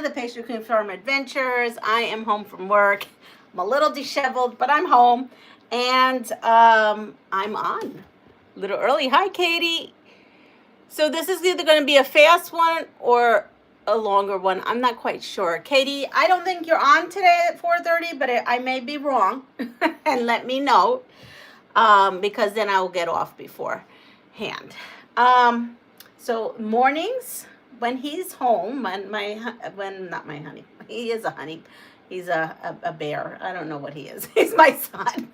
the PastryQueen Farm Adventures. I am home from work. I'm a little disheveled, but I'm home. And I'm on a little early. Hi, Katie. So this is either going to be a fast one or a longer one. I'm not quite sure. Katie, I don't think you're on today at 4:30, but I may be wrong. And let me know, because then I will get off beforehand. So mornings, when he's home, not my honey, he is a honey, he's a bear, I don't know what he is, he's my son.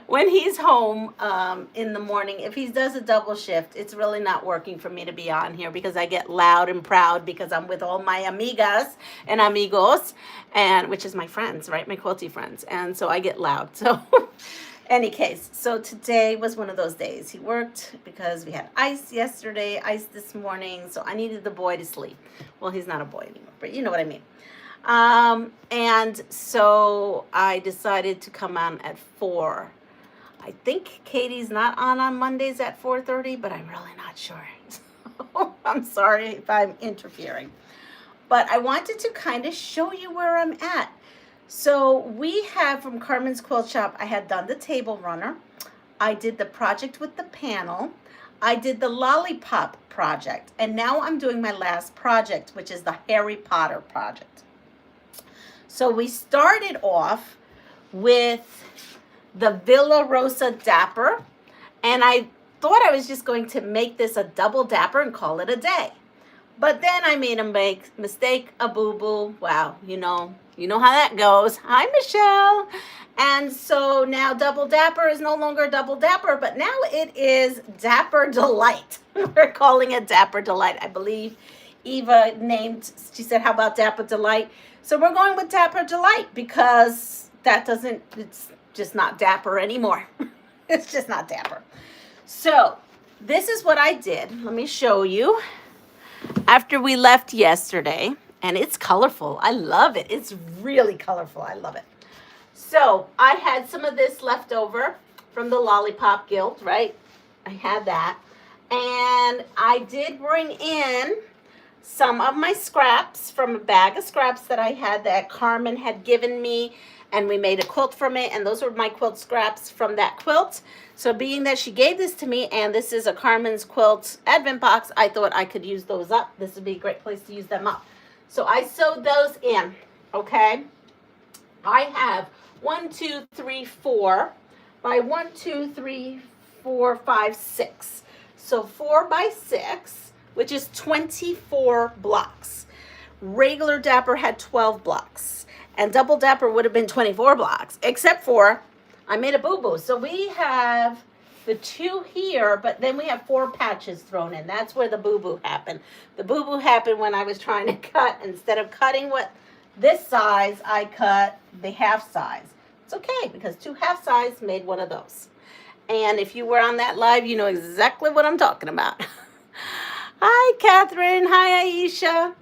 When he's home in the morning, if he does a double shift, it's really not working for me to be on here because I get loud and proud because I'm with all my amigas and amigos, and which is my friends, right, my quilty friends, and so I get loud. So any case, so today was one of those days. He worked because we had ice yesterday, ice this morning, so I needed the boy to sleep. Well, he's not a boy anymore, but you know what I mean. And so I decided to come on at 4. I think Katie's not on Mondays at 4:30, but I'm really not sure. So I'm sorry if I'm interfering. But I wanted to kind of show you where I'm at. So we have from Carmen's Quilt Shop, I had done the table runner. I did the project with the panel. I did the lollipop project. And now I'm doing my last project, which is the Harry Potter project. So we started off with the Villa Rosa Dapper. And I thought I was just going to make this a double dapper and call it a day. But then I made a mistake, a boo-boo. Wow, you know how that goes. Hi, Michelle. And so now Double Dapper is no longer Double Dapper, but now it is Dapper Delight. We're calling it Dapper Delight. I believe Eva she said, how about Dapper Delight? So we're going with Dapper Delight because it's just not Dapper anymore. It's just not Dapper. So this is what I did. Let me show you. After we left yesterday, and it's colorful. I love it. It's really colorful. I love it. So I had some of this left over from the Lollipop Guild, right? I had that. And I did bring in some of my scraps from a bag of scraps that I had that Carmen had given me, and we made a quilt from it, and those were my quilt scraps from that quilt. So being that she gave this to me, and this is a Carmen's Quilt Advent box, I thought I could use those up. This would be a great place to use them up. So I sewed those in, okay? I have 1, 2, 3, 4 by 1, 2, 3, 4, 5, 6. So 4 by 6, which is 24 blocks. Regular Dapper had 12 blocks. And Double Dapper would have been 24 blocks, except for I made a boo-boo. So we have the 2 here, but then we have 4 patches thrown in. That's where the boo-boo happened. The boo-boo happened when I was trying to cut. Instead of cutting this size, I cut the half size. It's okay because 2 half size made one of those. And if you were on that live, you know exactly what I'm talking about. Hi, Catherine. Hi, Aisha.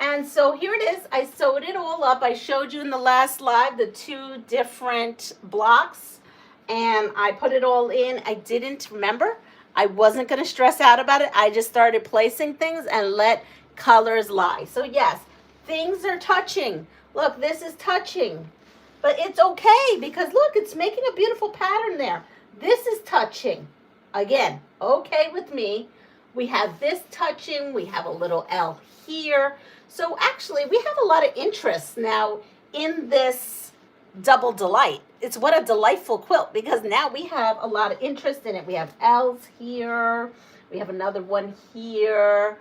And so here it is. I sewed it all up. I showed you in the last live the 2 different blocks, and I put it all in. I didn't remember. I wasn't going to stress out about it. I just started placing things and let colors lie. So yes, things are touching. Look, this is touching, but it's okay because look, it's making a beautiful pattern there. This is touching. Again, okay with me. We have this touching. We have a little L here. So actually, we have a lot of interest now in this Double Delight. It's what a delightful quilt because now we have a lot of interest in it. We have L's here. We have another one here.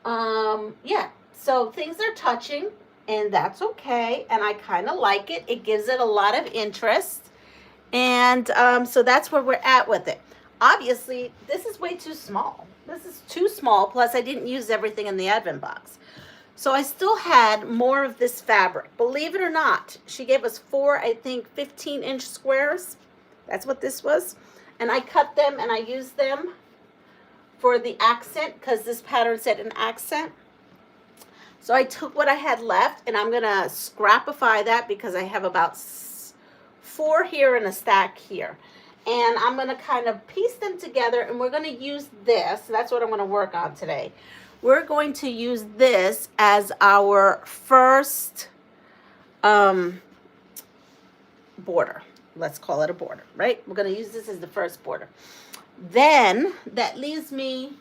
Yeah, so things are touching, and that's okay. And I kind of like it. It gives it a lot of interest. And so that's where we're at with it. Obviously, this is way too small. This is too small, plus I didn't use everything in the Advent box. So I still had more of this fabric. Believe it or not, she gave us 4, I think, 15-inch squares. That's what this was. And I cut them and I used them for the accent because this pattern said an accent. So I took what I had left and I'm going to scrapify that because I have about 4 here and a stack here. And I'm going to kind of piece them together and we're going to use this. That's what I'm going to work on today. we're going to use this as our first border. Let's call it a border, right? We're going to use this as the first border. Then that leaves me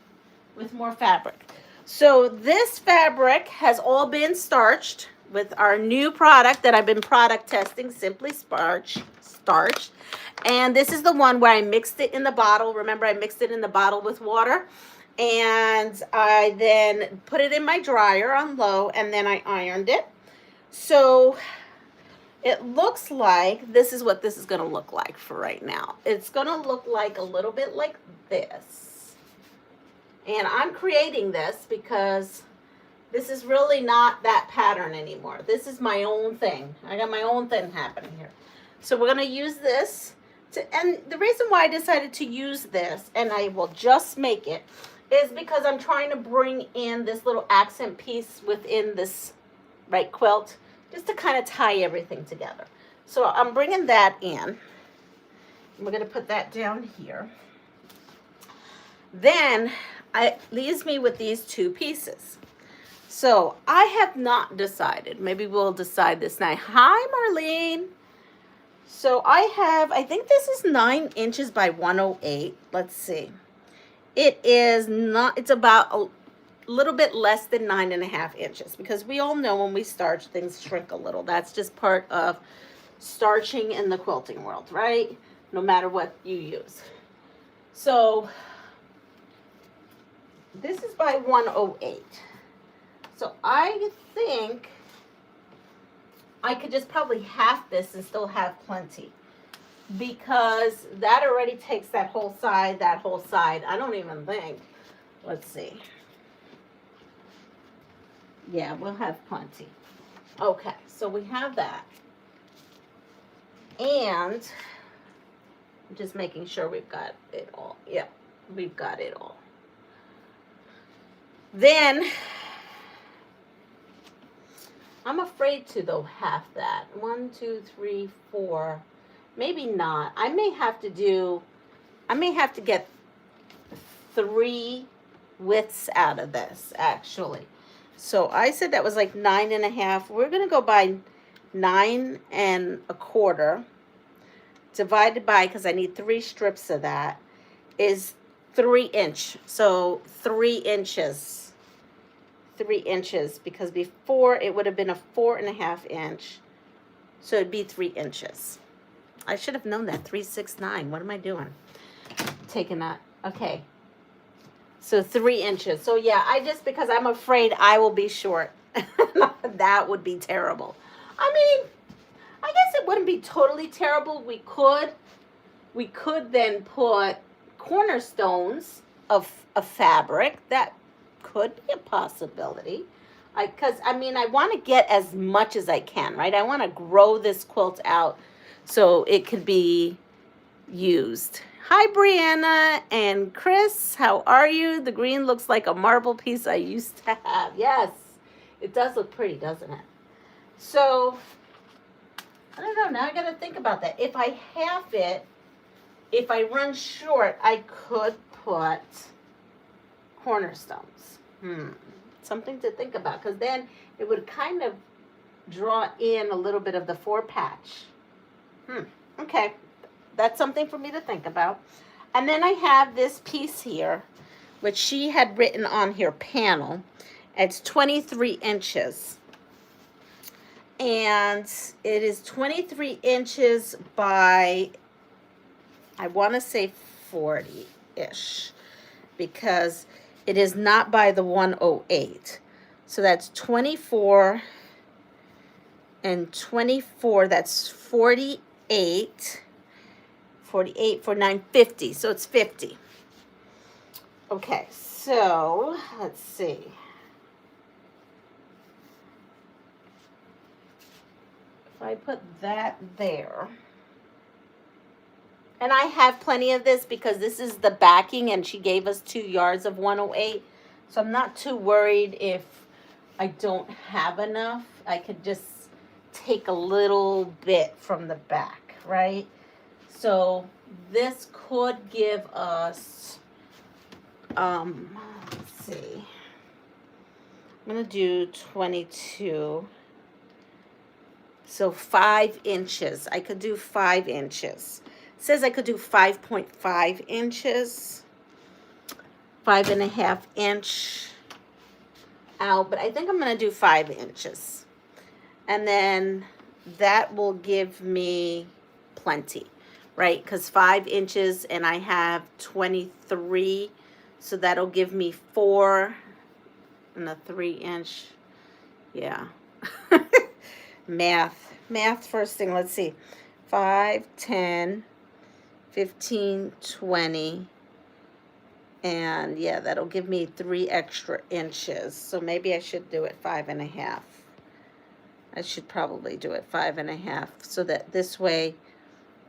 with more fabric. So this fabric has all been starched with our new product that I've been product testing, Simply Starched. And this is the one where I mixed it in the bottle. Remember, I mixed it in the bottle with water. And I then put it in my dryer on low, and then I ironed it. So it looks like this is what this is going to look like for right now. It's going to look like a little bit like this. And I'm creating this because this is really not that pattern anymore. This is my own thing. I got my own thing happening here. So we're going to use this. And the reason why I decided to use this, and I will just make it, is because I'm trying to bring in this little accent piece within this quilt, just to kind of tie everything together. So I'm bringing that in. We're going to put that down here. Then it leaves me with these two pieces. So I have not decided. Maybe we'll decide this night. Hi, Marlene. So I think this is 9 inches by 108. Let's see. It's about a little bit less than 9.5 inches, because we all know when we starch, things shrink a little. That's just part of starching in the quilting world, right? No matter what you use. So this is by 108. So I think I could just probably half this and still have plenty, because that already takes that whole side. I don't even think. Let's see. Yeah, we'll have plenty. Okay, so we have that. And I'm just making sure we've got it all. Yep, we've got it all. Then I'm afraid to, though, half that. 1, 2, 3, 4. Maybe not. I may have to get 3 widths out of this, actually. So I said that was like 9.5. We're going to go by 9 1/4 divided by, because I need 3 strips of that, is 3 inch. So 3 inches. 3 inches, because before it would have been a 4.5 inch. So it'd be 3 inches. I should have known that. 3, 6, 9. What am I doing? Taking that. Okay. So 3 inches. So yeah, because I'm afraid I will be short. That would be terrible. I mean, I guess it wouldn't be totally terrible. We could then put cornerstones of fabric. That could be a possibility. Because I want to get as much as I can, right? I want to grow this quilt out so it could be used. Hi, Brianna and Chris. How are you? The green looks like a marble piece I used to have. Yes, it does look pretty, doesn't it? So, I don't know. Now I got to think about that. If I half it, if I run short, I could put cornerstones. Something to think about, because then it would kind of draw in a little bit of the 4 patch. Okay. That's something for me to think about. And then I have this piece here, which she had written on her panel. It's 23 inches. And it is 23 inches by, I want to say 40-ish, because it is not by the 108. So that's 24 and 24. That's 48. 48 for 950, so it's 50. Okay, so let's see. If I put that there, and I have plenty of this because this is the backing, and she gave us 2 yards of 108, so I'm not too worried if I don't have enough. I could just take a little bit from the back, right? So this could give us, let's see, I'm going to do 22. So 5 inches. I could do 5 inches. It says I could do 5.5 inches. 5.5 inch out, but I think I'm going to do 5 inches. And then that will give me plenty, right? Because 5 inches and I have 23. So that'll give me 4 and a 3 inch. Yeah. Math first thing. Let's see. 5, 10, 15, 20. And yeah, that'll give me 3 extra inches. So maybe I should do it 5.5. I should probably do it 5.5 so that this way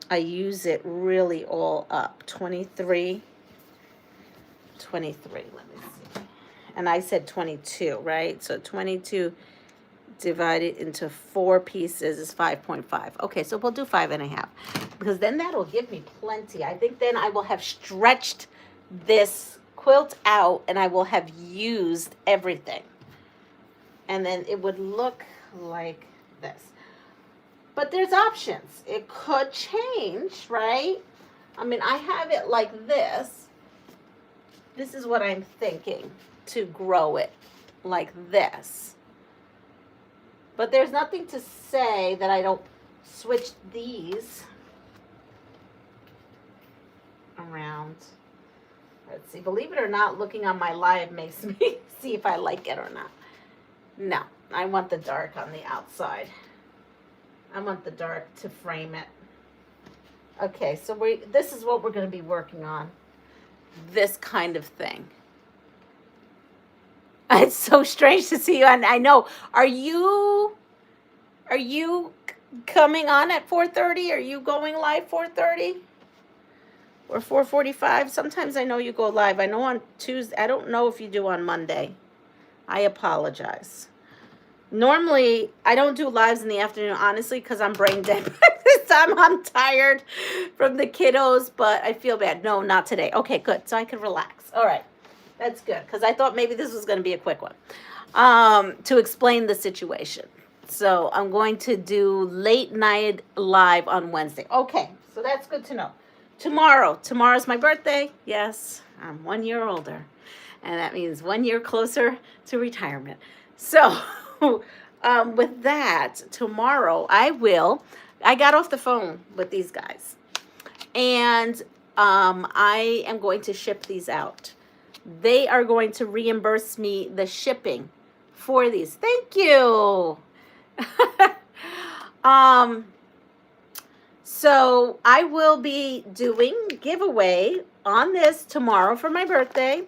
I use it really all up. 23. Let me see. And I said 22, right? So 22 divided into 4 pieces is 5.5. Okay, so we'll do 5.5 because then that'll give me plenty. I think then I will have stretched this quilt out and I will have used everything. And then it would look like this. But there's options. It could change, right? I mean, I have it like this. This is what I'm thinking, to grow it like this. But there's nothing to say that I don't switch these around. Let's see. Believe it or not, looking on my live makes me see if I like it or not. No, I want the dark on the outside. I want the dark to frame it. Okay, so this is what we're going to be working on. This kind of thing. It's so strange to see you, and I know. Are you coming on at 4:30? Are you going live 4:30 or 4:45? Sometimes I know you go live. I know on Tuesday. I don't know if you do on Monday. I apologize. Normally, I don't do lives in the afternoon, honestly, because I'm brain dead. This time I'm tired from the kiddos, but I feel bad. No, not today. Okay, good. So I can relax. All right. That's good, because I thought maybe this was going to be a quick one to explain the situation. So I'm going to do late night live on Wednesday. Okay, so that's good to know. Tomorrow's my birthday. Yes, I'm 1 year older, and that means 1 year closer to retirement. So with that, tomorrow I got off the phone with these guys, and I am going to ship these out. They are going to reimburse me the shipping for these. Thank you. So I will be doing giveaway on this tomorrow for my birthday,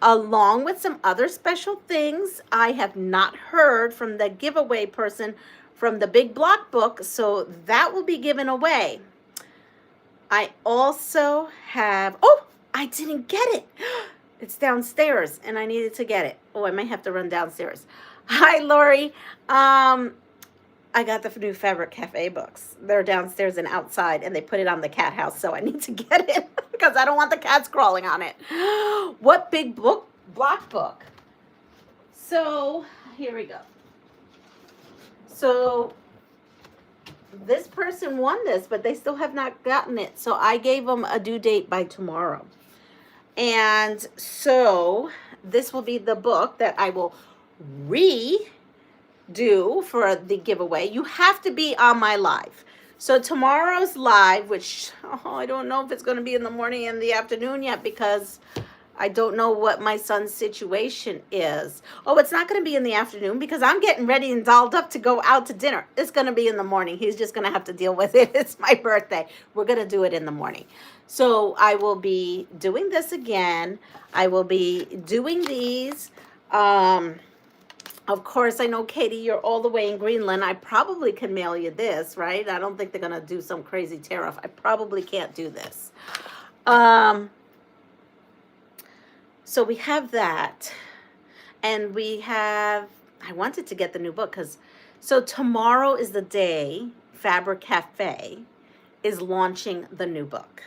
along with some other special things. I have not heard from the giveaway person from the big block book, so that will be given away. I also have, I didn't get it. It's downstairs, and I needed to get it. Oh, I might have to run downstairs. Hi, Lori. I got the new Fabric Cafe books. They're downstairs and outside, and they put it on the cat house, so I need to get it because I don't want the cats crawling on it. What big block book? So, here we go. So, this person won this, but they still have not gotten it, so I gave them a due date by tomorrow. And so this will be the book that I will redo for the giveaway. You have to be on my live. So tomorrow's live, which I don't know if it's going to be in the morning and the afternoon yet because I don't know what my son's situation is. Oh, it's not going to be in the afternoon because I'm getting ready and dolled up to go out to dinner. It's going to be in the morning. He's just going to have to deal with it. It's my birthday. We're going to do it in the morning. So I will be doing this again. I will be doing these. Of course, I know, Katie, you're all the way in Greenland. I probably can mail you this, right? I don't think they're going to do some crazy tariff. I probably can't do this. So we have that. And we have, I wanted to get the new book because, so tomorrow is the day Fabric Cafe is launching the new book.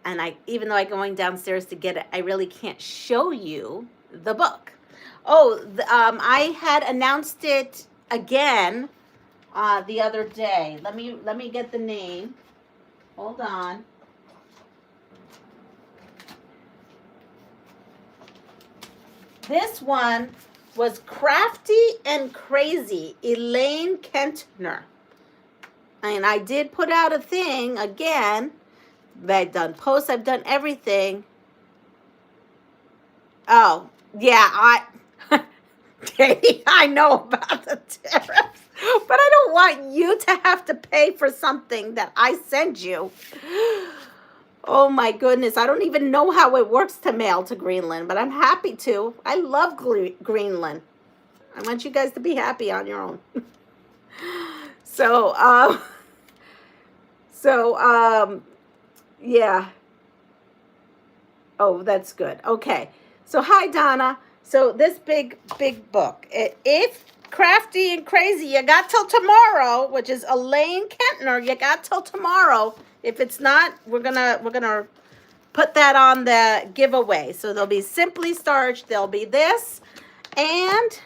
And even though I'm going downstairs to get it, I really can't show you the book. Oh, I had announced it again the other day. Let me get the name. Hold on. This one was Crafty and Crazy, Elaine Kentner. And I did put out a thing again. I've done posts, I've done everything. Oh, yeah, Katie, I know about the tariffs, but I don't want you to have to pay for something that I send you. Oh my goodness, I don't even know how it works to mail to Greenland, but I'm happy to. I love Greenland. I want you guys to be happy on your own. So, yeah. Oh, that's good. Okay. So, hi, Donna. So, this big book. If Crafty and Crazy, you got till tomorrow, which is Elaine Kentner, you got till tomorrow. If it's not, we're gonna put that on the giveaway. So there'll be Simply Starched, there'll be this, and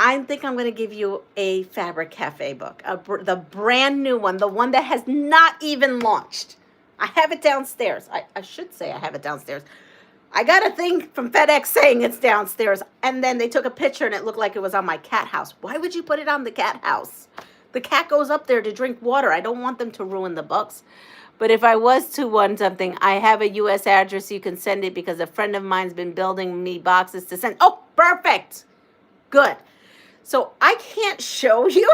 I think I'm going to give you a Fabric Cafe book, the brand new one, the one that has not even launched. I have it downstairs. I should say I have it downstairs. I got a thing from FedEx saying it's downstairs, and then they took a picture and it looked like it was on my cat house. Why would you put it on the cat house? The cat goes up there to drink water. I don't want them to ruin the books. But if I was to want something, I have a U.S. address. You can send it because a friend of mine's been building me boxes to send. Oh, perfect. Good. So I can't show you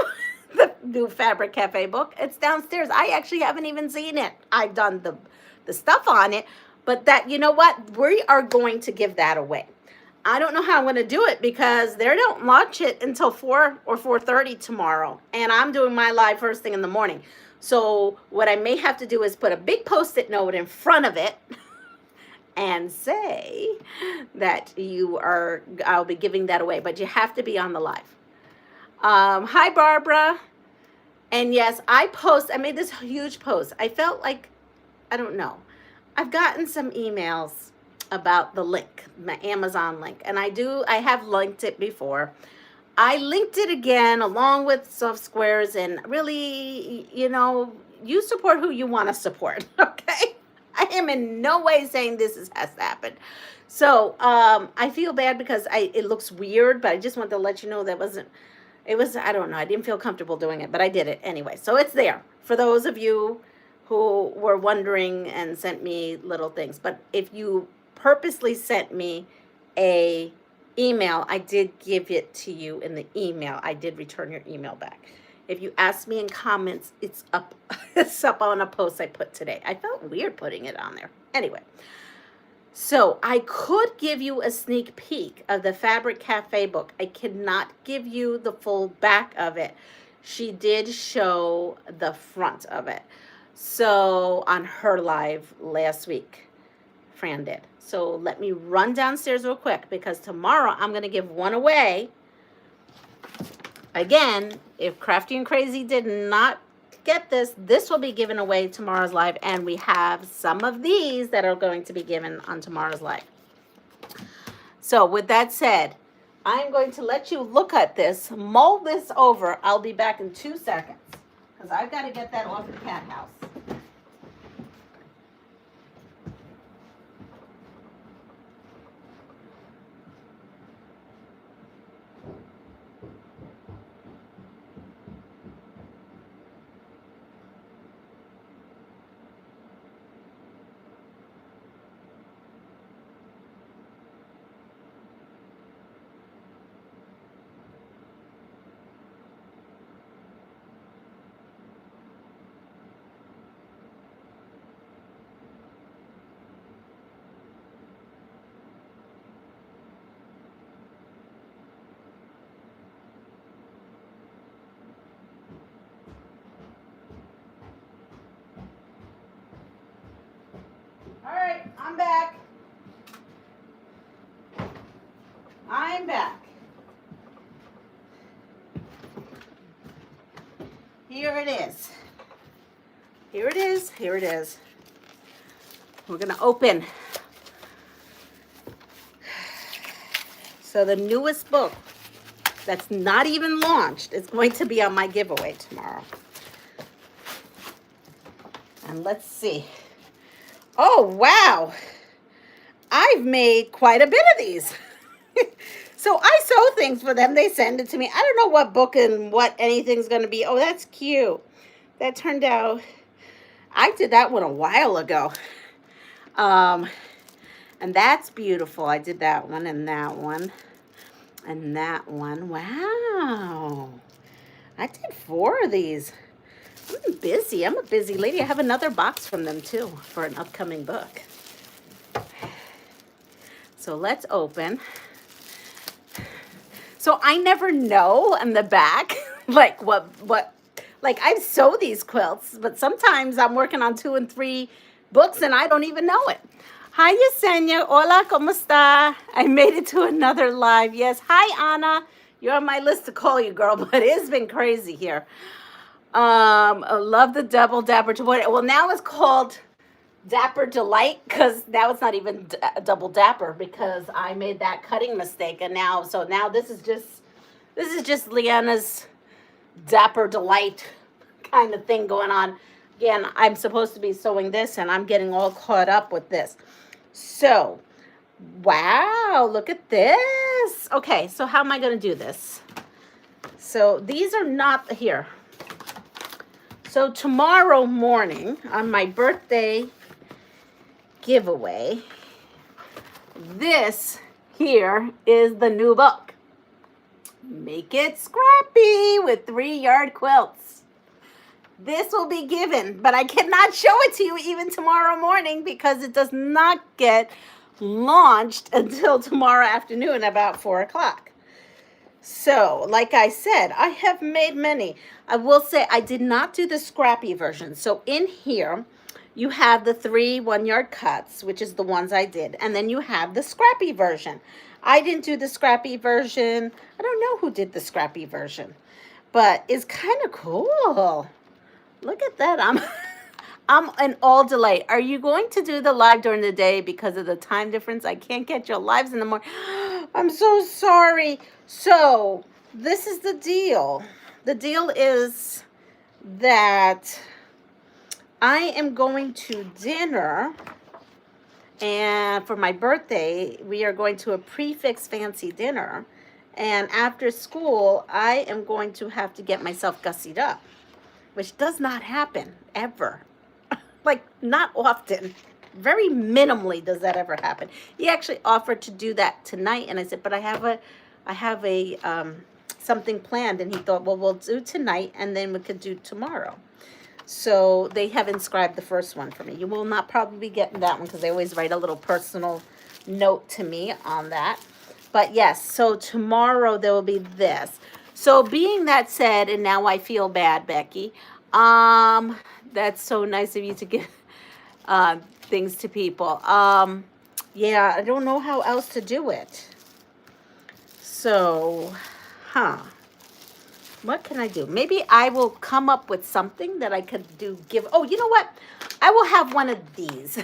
the new Fabric Cafe book. It's downstairs. I actually haven't even seen it. I've done the stuff on it. But that, you know what? We are going to give that away. I don't know how I'm going to do it because they don't launch it until 4 or 4:30 tomorrow. And I'm doing my live first thing in the morning. So what I may have to do is put a big Post-it note in front of it and say that I'll be giving that away. But you have to be on the live. Hi, Barbara. And yes, I made this huge post. I felt like, I don't know. I've gotten some emails about the link, my Amazon link. And I have linked it before. I linked it again along with Soft Squares, and really, you support who you want to support, okay? I am in no way saying this has to happen. So I feel bad because it looks weird, but I just wanted to let you know that I don't know, I didn't feel comfortable doing it, but I did it anyway. So it's there for those of you who were wondering and sent me little things. But if you purposely sent me a email, I did give it to you in the email. I did return your email back. If you ask me in comments, it's up it's up on a post I put today. I felt weird putting it on there. Anyway, so I could give you a sneak peek of the Fabric Cafe book. I cannot give you the full back of it. She did show the front of it. So on her live last week, Fran did. So let me run downstairs real quick because tomorrow I'm going to give one away. Again, if Crafty and Crazy did not get this will be given away tomorrow's live. And we have some of these that are going to be given on tomorrow's live. So with that said, I'm going to let you look at this, mull this over. I'll be back in 2 seconds because I've got to get that off the cat house. All right, I'm back. I'm back. Here it is. Here it is. Here it is. We're going to open So the newest book that's not even launched is going to be on my giveaway tomorrow. And let's see. Oh, wow. I've made quite a bit of these. So I sew things for them. They send it to me. I don't know what book and what anything's going to be. Oh, that's cute. That turned out, I did that one a while ago. And that's beautiful. I did that one and that one and that one. Wow. I did 4 of these. I'm busy. I'm a busy lady. I have another box from them too for an upcoming book. So let's open. So I never know in the back, like like I sew these quilts, but sometimes I'm working on 2 and 3 books and I don't even know it. Hi, Yesenia. Hola, ¿cómo está? I made it to another live. Yes. Hi, Anna. You're on my list to call you, girl, but it's been crazy here. I love the double dapper. Well, now it's called Dapper Delight because now it's not even double dapper because I made that cutting mistake, and now this is just Leanna's Dapper Delight kind of thing going on. Again, I'm supposed to be sewing this and I'm getting all caught up with this. So, wow, look at this. Okay, so how am I going to do this? So these are not here. So tomorrow morning on my birthday giveaway, this here is the new book. Make It Scrappy with 3-yard quilts. This will be given, but I cannot show it to you even tomorrow morning because it does not get launched until tomorrow afternoon about 4 o'clock. So, like I said, I have made many. I will say I did not do the scrappy version. So in here, you have the 3 1-yard cuts, which is the ones I did. And then you have the scrappy version. I didn't do the scrappy version. I don't know who did the scrappy version, but it's kind of cool. Look at that. I'm in all delight. Are you going to do the live during the day because of the time difference? I can't get your lives in the morning. I'm so sorry. So this is the deal. The deal is that I am going to dinner, and for my birthday, we are going to a prefix fancy dinner. And after school, I am going to have to get myself gussied up, which does not happen ever. Like, not often. Very minimally does that ever happen. He actually offered to do that tonight, and I said, but I have a something planned, and he thought, well, we'll do tonight, and then we could do tomorrow. So they have inscribed the first one for me. You will not probably be getting that one because they always write a little personal note to me on that. But yes, so tomorrow there will be this. So being that said, and now I feel bad, Becky, that's so nice of you to give things to people. Yeah, I don't know how else to do it. So, what can I do? Maybe I will come up with something that I could do. Oh, you know what? I will have one of these.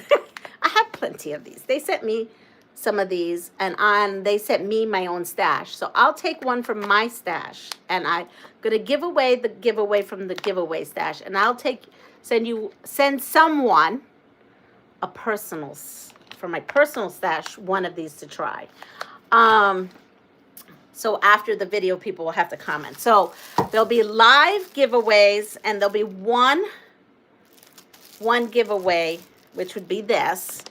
I have plenty of these. They sent me some of these, and they sent me my own stash. So I'll take one from my stash, and I'm gonna give away the giveaway from the giveaway stash, and I'll send someone a from my personal stash, one of these to try. So after the video, people will have to comment. So there'll be live giveaways, and there'll be one giveaway, which would be this.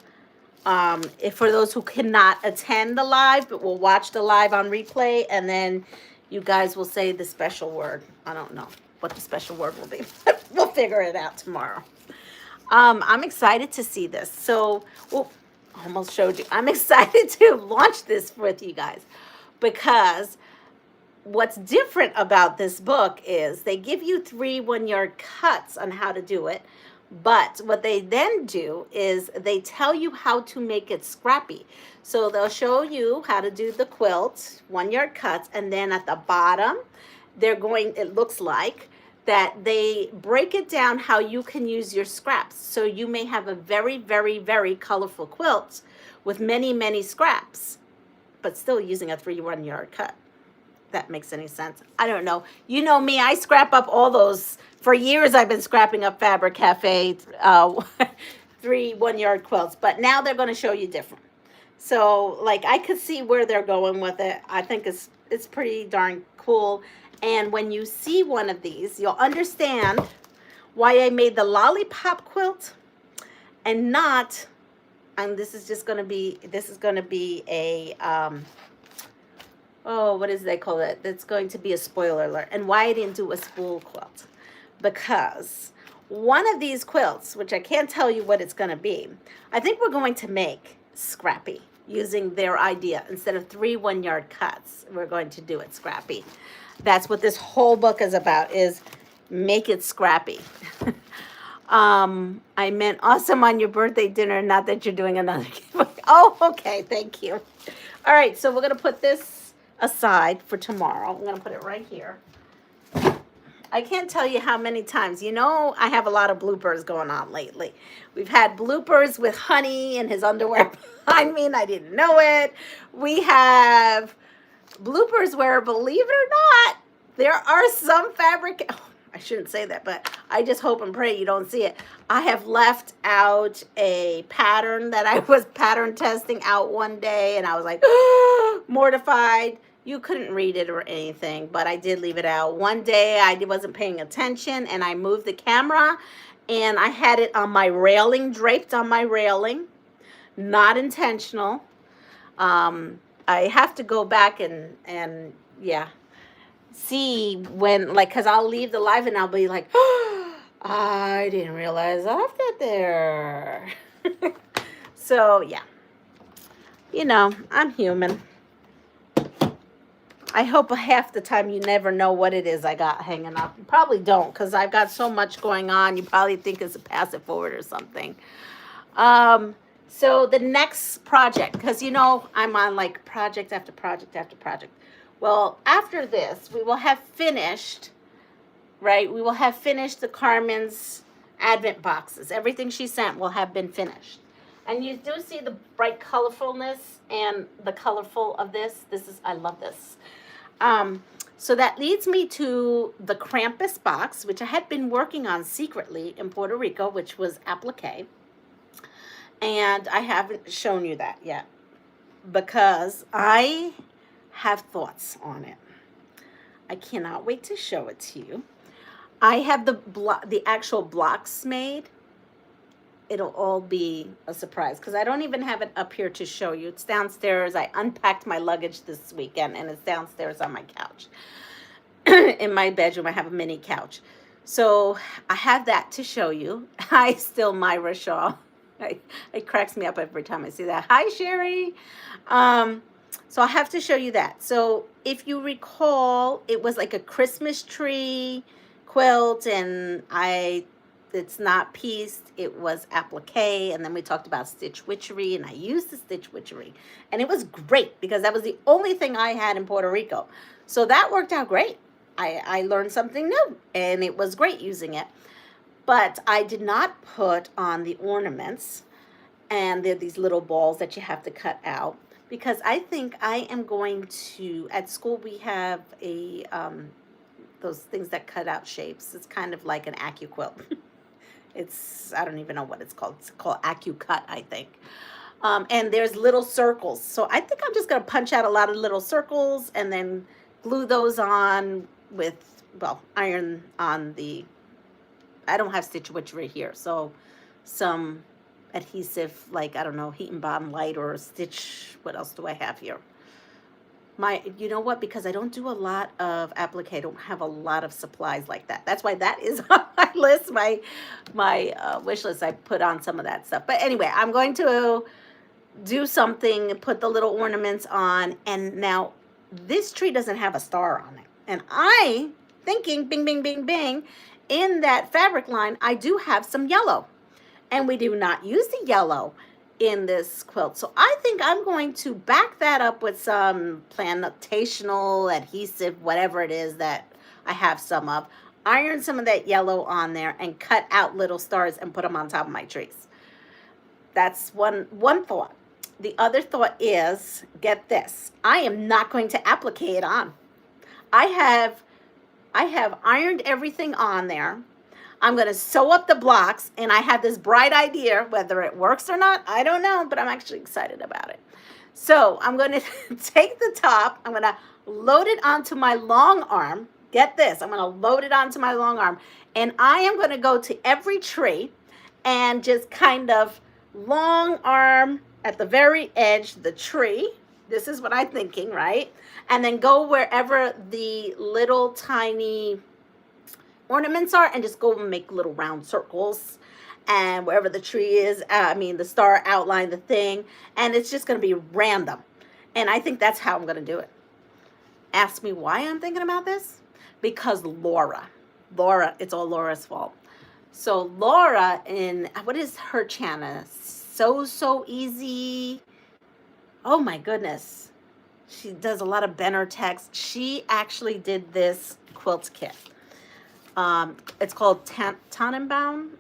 If for those who cannot attend the live, but will watch the live on replay, and then you guys will say the special word. I don't know what the special word will be. We'll figure it out tomorrow. I'm excited to see this. So, I almost showed you. I'm excited to launch this with you guys, because what's different about this book is they give you 3 1-yard cuts on how to do it. But what they then do is they tell you how to make it scrappy. So they'll show you how to do the quilt, 1-yard cuts, and then at the bottom, it looks like that they break it down how you can use your scraps. So you may have a very, very, very colorful quilt with many, many scraps. but still using a 3 1-yard cut. That makes any sense. I don't know. You know me, I scrap up all those. For years, I've been scrapping up Fabric Cafe 3 1-yard quilts, but now they're going to show you different. So, like, I could see where they're going with it. I think it's pretty darn cool. And when you see one of these, you'll understand why I made the lollipop quilt and not, and this is going to be a, oh, what is they call it? That's going to be a spoiler alert. And why I didn't do a spool quilt. Because one of these quilts, which I can't tell you what it's going to be, I think we're going to make scrappy using their idea. Instead of 3 1-yard cuts, we're going to do it scrappy. That's what this whole book is about, is make it scrappy. I meant awesome on your birthday dinner, not that you're doing another giveaway. Oh, okay, thank you. All right, so we're going to put this aside for tomorrow. I'm going to put it right here. I can't tell you how many times, you know, I have a lot of bloopers going on lately. We've had bloopers with Honey and his underwear. I mean, I didn't know it. We have bloopers where, believe it or not, there are some fabric. Oh, I shouldn't say that, but I just hope and pray you don't see it. I have left out a pattern that I was pattern testing out one day, and I was like, mortified. You couldn't read it or anything, but I did leave it out. One day I wasn't paying attention, and I moved the camera, and I had it on my railing, draped on my railing. Not intentional. I have to go back and yeah, see when, like, because I'll leave the live and I'll be like, oh, I didn't realize I left it there. So, yeah. You know, I'm human. I hope half the time you never know what it is I got hanging up. You probably don't, because I've got so much going on. You probably think it's a pass it forward or something. So the next project, because, you know, I'm on like project after project after project. Well, after this, we will have finished, right? We will have finished the Carmen's Advent boxes. Everything she sent will have been finished. And you do see the bright colorfulness and the colorful of this. This is, I love this. So that leads me to the Krampus box, which I had been working on secretly in Puerto Rico, which was applique. And I haven't shown you that yet because I have thoughts on it. I cannot wait to show it to you. I have the actual blocks made. It'll all be a surprise because I don't even have it up here to show you. It's downstairs. I unpacked my luggage this weekend, and it's downstairs on my couch. In my bedroom, I have a mini couch. So I have that to show you. Hi, still Myra Shaw. It cracks me up every time I see that. Hi, Sherry. So I have to show you that. So if you recall, it was like a Christmas tree quilt, and it's not pieced, it was applique, and then we talked about stitch witchery, and I used the stitch witchery, and it was great because that was the only thing I had in Puerto Rico. So that worked out great. I learned something new, and it was great using it. But I did not put on the ornaments, and they're these little balls that you have to cut out, because I think I am going to, at school we have a, those things that cut out shapes. It's kind of like an AccuQuilt. It's, I don't even know what it's called. It's called AccuCut, I think. And there's little circles. So I think I'm just going to punch out a lot of little circles and then glue those on with, well, iron on the, I don't have stitch witchery here. So some adhesive, like, I don't know, heat and bond light or stitch. What else do I have here? You know what? Because I don't do a lot of applique, I don't have a lot of supplies like that. That's why that is on my list, my wish list. I put on some of that stuff. But anyway, I'm going to do something, put the little ornaments on, and now this tree doesn't have a star on it. And I thinking, bing, bing, bing, bing, in that fabric line, I do have some yellow. And we do not use the yellow in this quilt. So I think I'm going to back that up with some plantational adhesive, whatever it is that I have some of. Iron some of that yellow on there and cut out little stars and put them on top of my trees. That's one thought. the other thought is, get this, I am not going to applique it on. I have ironed everything on there. I'm going to sew up the blocks, and I have this bright idea. Whether it works or not, I don't know, but I'm actually excited about it. So I'm going to take the top, I'm going to load it onto my long arm. Get this, I'm going to load it onto my long arm, and I am going to go to every tree and just kind of long arm at the very edge the tree. This is what I'm thinking, right? And then go wherever the little tiny ornaments are and just go and make little round circles. And wherever the tree is, the star outline the thing. And it's just going to be random. And I think that's how I'm going to do it. Ask me why I'm thinking about this? Because Laura, it's all Laura's fault. So Laura, what is her channel? So Easy. Oh my goodness. She does a lot of banner text. She actually did this quilt kit. It's called Tannenbaum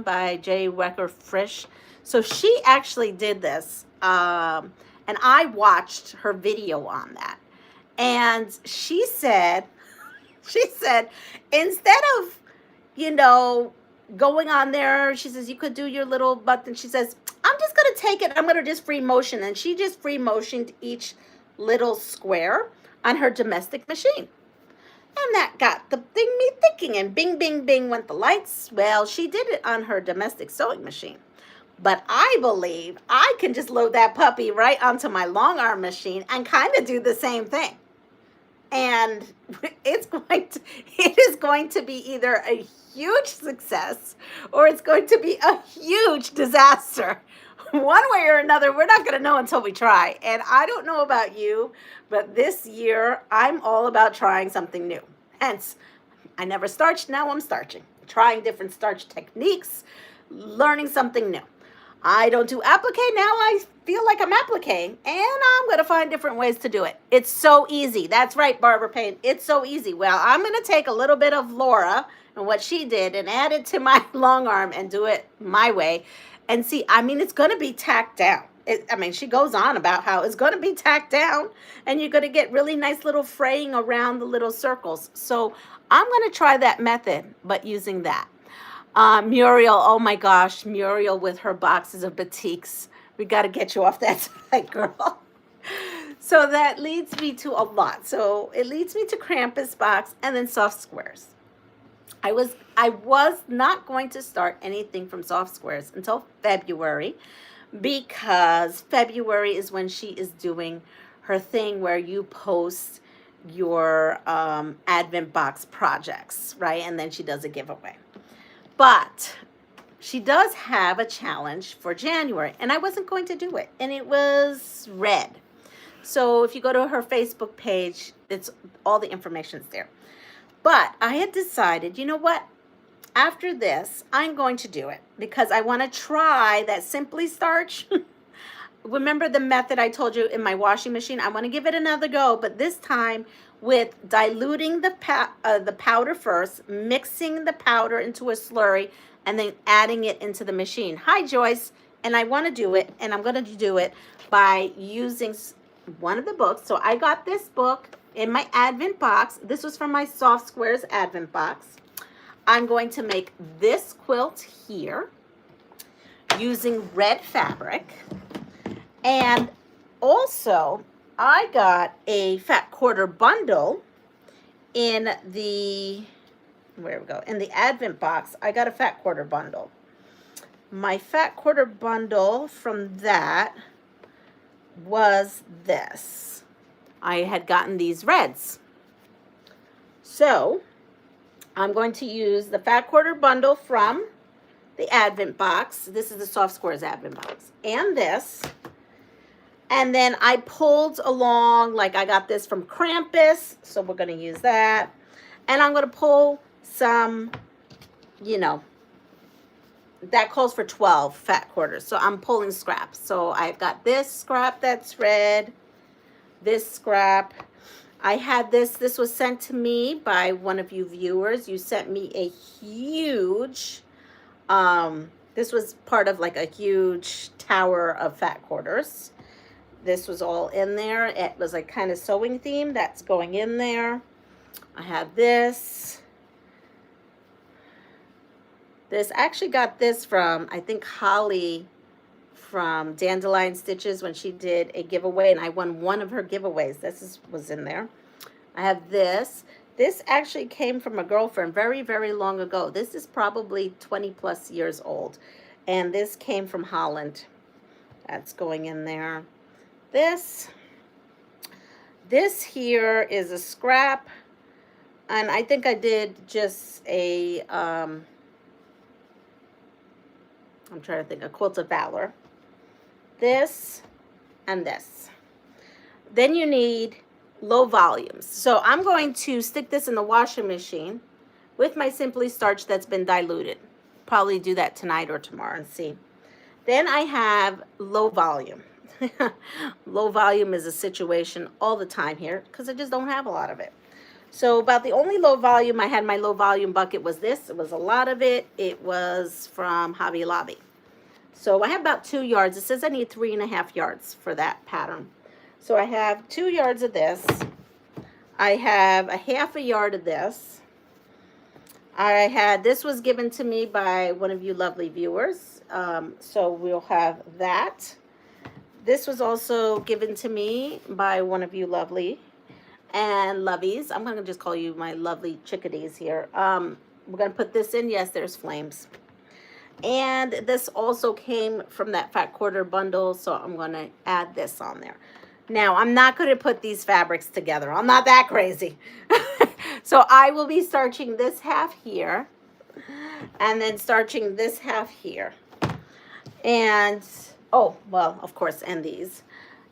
by J. Wecker Frisch. So she actually did this. And I watched her video on that. And she said, instead of, going on there, she says, you could do your little button. She says, I'm just going to take it. I'm going to just free motion. And she just free motioned each little square on her domestic machine. And that got the thing me thinking. And bing, bing, bing went the lights. Well, she did it on her domestic sewing machine. But I believe I can just load that puppy right onto my long arm machine and kind of do the same thing. And it is going to be either a huge success or it's going to be a huge disaster. One way or another, we're not going to know until we try. And I don't know about you, but this year I'm all about trying something new. Hence, I never starched, now I'm starching. Trying different starch techniques, learning something new. I don't do applique, now I feel like I'm appliquing, and I'm going to find different ways to do it. It's so easy. That's right, Barbara Payne. It's so easy. Well, I'm going to take a little bit of Laura and what she did and add it to my long arm and do it my way. And see, it's going to be tacked down. She goes on about how it's going to be tacked down, and you're going to get really nice little fraying around the little circles. So I'm going to try that method, but using that. Muriel, oh my gosh, Muriel with her boxes of batiks. We got to get you off that side, girl. So that leads me to a lot. So it leads me to Krampus box and then soft squares. I was not going to start anything from soft squares until February, because February is when she is doing her thing where you post your Advent box projects, right? And then she does a giveaway. But she does have a challenge for January, and I wasn't going to do it, and it was red. So if you go to her Facebook page, it's all the information's there. But I had decided, you know what? After this, I'm going to do it because I want to try that Simply Starch. Remember the method I told you in my washing machine? I want to give it another go, but this time with diluting the powder first, mixing the powder into a slurry, and then adding it into the machine. Hi, Joyce. And I want to do it, and I'm going to do it by using one of the books. So I got this book in my Advent box. This was from my Soft Squares Advent box. I'm going to make this quilt here using red fabric. And also, I got a fat quarter bundle in the, in the Advent box. I got a fat quarter bundle. My fat quarter bundle from that was this. I had gotten these reds. So, I'm going to use the fat quarter bundle from the Advent box. This is the Soft Squares Advent box. And this. And then I pulled along, like I got this from Krampus, so we're going to use that. And I'm going to pull some, that calls for 12 fat quarters. So I'm pulling scraps. So I've got this scrap that's red, this scrap. I had this was sent to me by one of you viewers. You sent me a huge This was part of like a huge tower of fat quarters. This was all in there. It was like kind of sewing theme that's going in there. I have this. This, I actually got this from, I think, Holly from Dandelion Stitches when she did a giveaway, and I won one of her giveaways. Was in there. I have this. This actually came from a girlfriend very, very long ago. This is probably 20 plus years old. And this came from Holland. That's going in there. This here is a scrap. And I think I did just a, I'm trying to think, a Quilt of Valor. This and this. Then you need low volumes. So I'm going to stick this in the washing machine with my Simply Starch that's been diluted. Probably do that tonight or tomorrow and see. Then I have low volume. Low volume is a situation all the time here because I just don't have a lot of it. So about the only low volume I had, my low volume bucket was this. It was a lot of it. It was from Hobby Lobby. So I have about 2 yards. It says I need 3.5 yards for that pattern. So I have 2 yards of this. I have a 1/2 yard of this. This was given to me by one of you lovely viewers. So we'll have that. This was also given to me by one of you lovely and lovies. I'm going to just call you my lovely chickadees here. We're going to put this in. Yes, there's flames. And this also came from that fat quarter bundle, so I'm going to add this on there. Now, I'm not going to put these fabrics together. I'm not that crazy. So I will be starching this half here and then starching this half here. And, oh, well, of course, and these.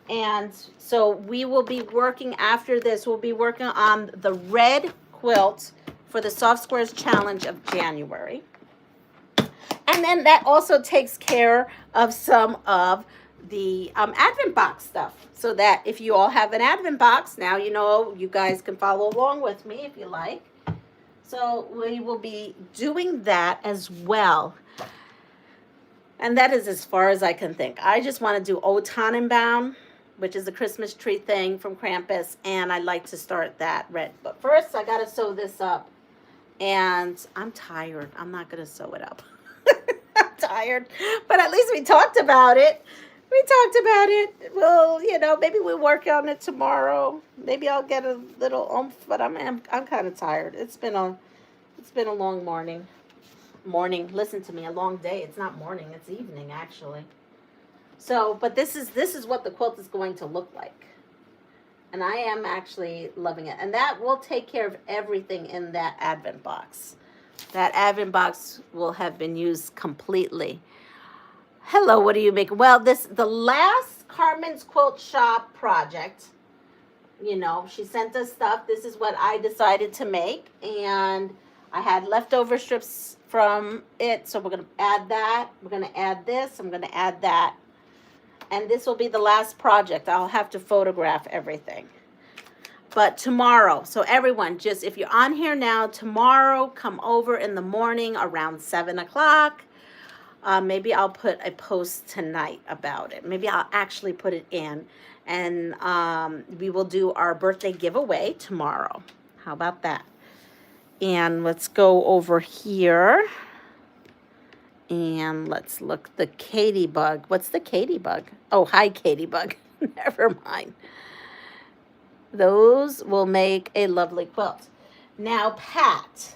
And so we will be working after this. We'll be working on the red quilt for the Soft Squares Challenge of January. And then that also takes care of some of the Advent box stuff. So that if you all have an Advent box, now you know you guys can follow along with me if you like. So we will be doing that as well. And that is as far as I can think. I just want to do O Tannenbaum, which is a Christmas tree thing from Krampus. And I'd like to start that red. But first, I got to sew this up. And I'm tired. I'm not going to sew it up. I'm tired. But at least we talked about it. We talked about it. Well, you know, maybe we'll work on it tomorrow. Maybe I'll get a little oomph, but I'm kind of tired. It's been a long morning. Listen to me, a long day. It's not morning, it's evening actually. So, but this is what the quilt is going to look like. And I am actually loving it. And that will take care of everything in that Advent box. That Advent box will have been used completely. Hello, what are you making? Well, the last Carmen's Quilt Shop project, you know, she sent us stuff. This is what I decided to make. And I had leftover strips from it. So we're going to add that. We're going to add this. I'm going to add that. And this will be the last project. I'll have to photograph everything. But tomorrow, so everyone, just if you're on here now, tomorrow, come over in the morning around 7 o'clock. Maybe I'll put a post tonight about it. Maybe I'll actually put it in. And we will do our birthday giveaway tomorrow. How about that? And let's go over here. And let's look. The Katie bug. What's the Katie bug? Oh, hi, Katie bug. Never mind. Those will make a lovely quilt. Now, Pat.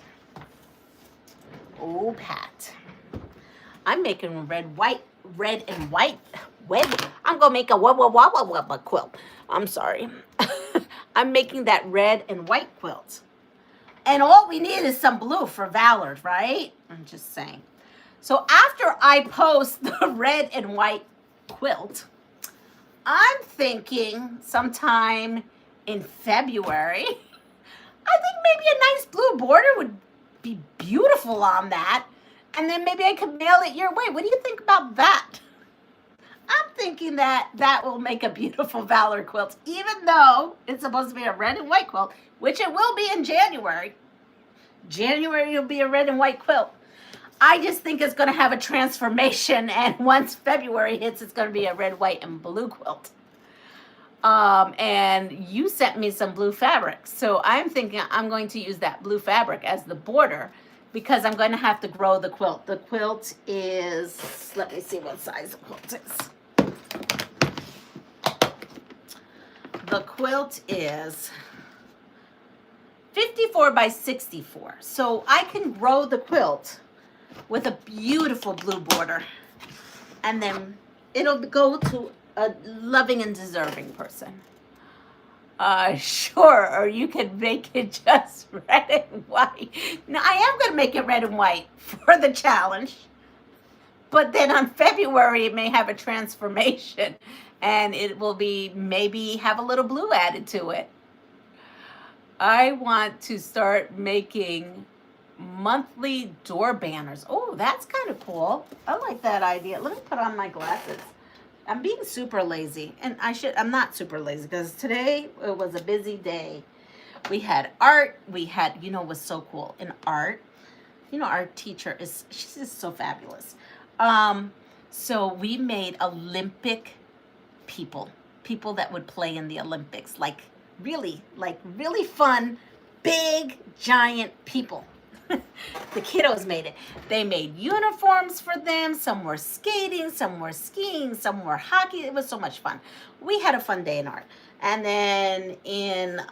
Oh, Pat. I'm making red and white. I'm going to make a quilt. I'm sorry. I'm making that red and white quilt. And all we need is some blue for Valor, right? I'm just saying. So after I post the red and white quilt, I'm thinking sometime in February, I think maybe a nice blue border would be beautiful on that. And then maybe I could mail it your way. What do you think about that? I'm thinking that that will make a beautiful Valor quilt, even though it's supposed to be a red and white quilt, which it will be in January. January will be a red and white quilt. I just think it's going to have a transformation, and once February hits, it's going to be a red, white, and blue quilt. And you sent me some blue fabric, so I'm thinking I'm going to use that blue fabric as the border because I'm going to have to grow the quilt. The quilt is, let me see what size the quilt is. The quilt is 54 by 64. So I can grow the quilt with a beautiful blue border. And then it'll go to a loving and deserving person. Sure, or you can make it just red and white. Now, I am going to make it red and white for the challenge. But then on February, it may have a transformation. And it will be, maybe have a little blue added to it. I want to start making monthly door banners. Oh, that's kind of cool. I like that idea. Let me put on my glasses. I'm being super lazy. And I'm not super lazy because today it was a busy day. We had art. We had, you know, it was so cool. In art, you know, our teacher she's just so fabulous. So we made Olympic people that would play in the Olympics, like really fun, big, giant people. The kiddos made it. They made uniforms for them. Some were skating, some were skiing, some were hockey. It was so much fun. We had a fun day in art. And then in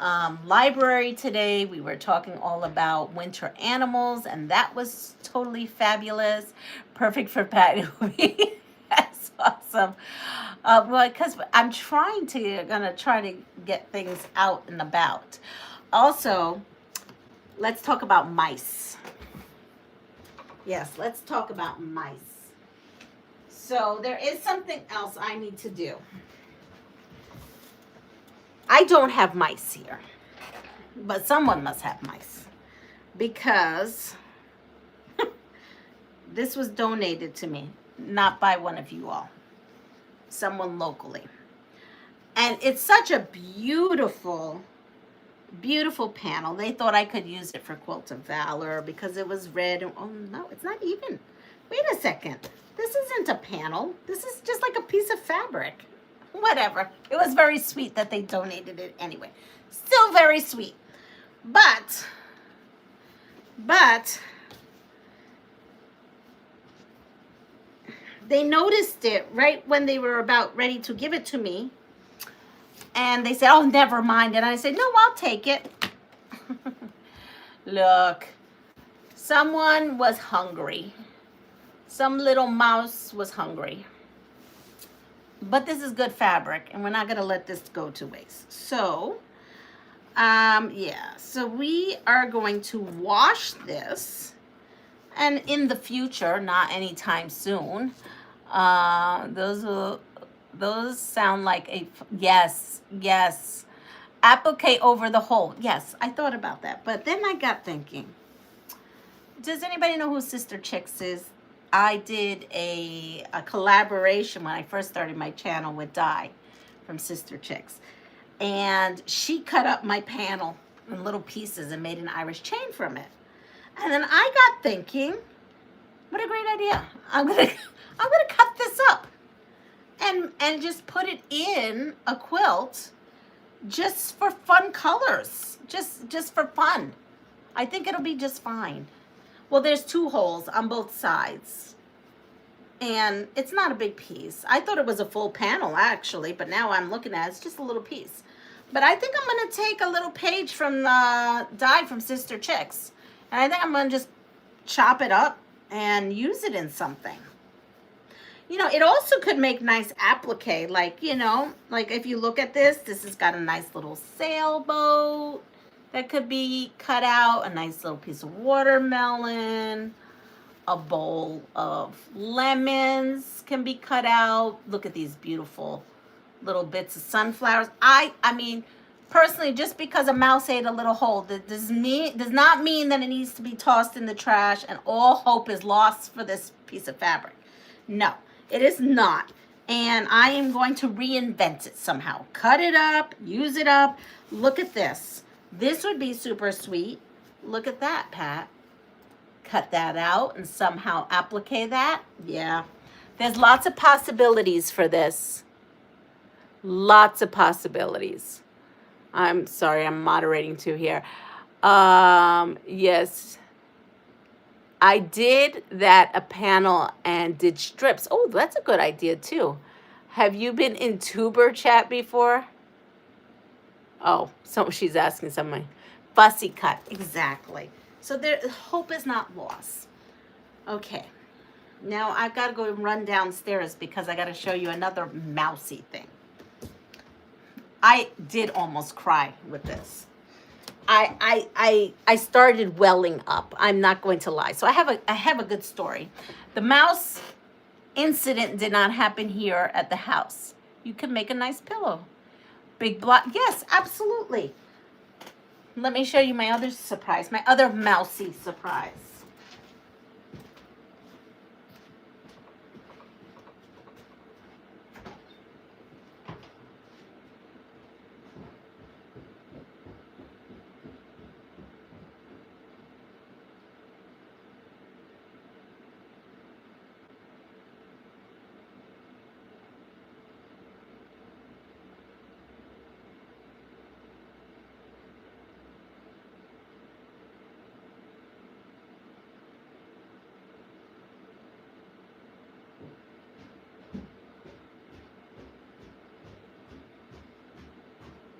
library today, we were talking all about winter animals, and that was totally fabulous. Perfect for Pat. That's awesome. Well, because I'm gonna try to get things out and about. Also, let's talk about mice. Yes, let's talk about mice. So there is something else I need to do. I don't have mice here, but someone must have mice because this was donated to me, not by one of you all, someone locally. And it's such a beautiful, beautiful panel. They thought I could use it for Quilt of Valor because it was red. And, oh no, it's not even. Wait a second. This isn't a panel. This is just like a piece of fabric. Whatever. It was very sweet that they donated it anyway. Still very sweet. But they noticed it right when they were about ready to give it to me. And they said, oh, never mind. And I said, no, I'll take it. Look, someone was hungry. Some little mouse was hungry. But this is good fabric, and we're not going to let this go to waste. So, yeah. So we are going to wash this. And in the future, not anytime soon, those sound like a, yes. Applique over the hole. Yes, I thought about that. But then I got thinking, does anybody know who Sister Chicks is? I did a collaboration when I first started my channel with Di from Sister Chicks. And she cut up my panel in little pieces and made an Irish chain from it. And then I got thinking, what a great idea. I'm gonna cut this up and just put it in a quilt just for fun colors. Just for fun. I think it'll be just fine. Well, there's 2 holes on both sides. And it's not a big piece. I thought it was a full panel, actually. But now I'm looking at it, it's just a little piece. But I think I'm going to take a little page from Di from Sister Chicks. And I think I'm going to just chop it up and use it in something. You know, it also could make nice applique. Like, you know, like if you look at this has got a nice little sailboat that could be cut out, a nice little piece of watermelon, a bowl of lemons can be cut out. Look at these beautiful little bits of sunflowers. I mean, personally, just because a mouse ate a little hole, that does not mean that it needs to be tossed in the trash and all hope is lost for this piece of fabric. No, it is not. And I am going to reinvent it somehow. Cut it up, use it up. Look at this. This would be super sweet. Look at that, Pat. cut that out and somehow applique that. Yeah. There's lots of possibilities for this. Lots of possibilities. I'm sorry, I'm moderating too here. Yes. I did that a panel and did strips. Oh, that's a good idea too. Have you been in tuber chat before? Oh, so she's asking something. Fussy cut, exactly. So there, hope is not lost. Okay, now I've got to go and run downstairs because I got to show you another mousy thing. I did almost cry with this. I started welling up. I'm not going to lie. So I have a good story. The mouse incident did not happen here at the house. You can make a nice pillow. Big block. Yes, absolutely. Let me show you my other surprise, my other mousy surprise.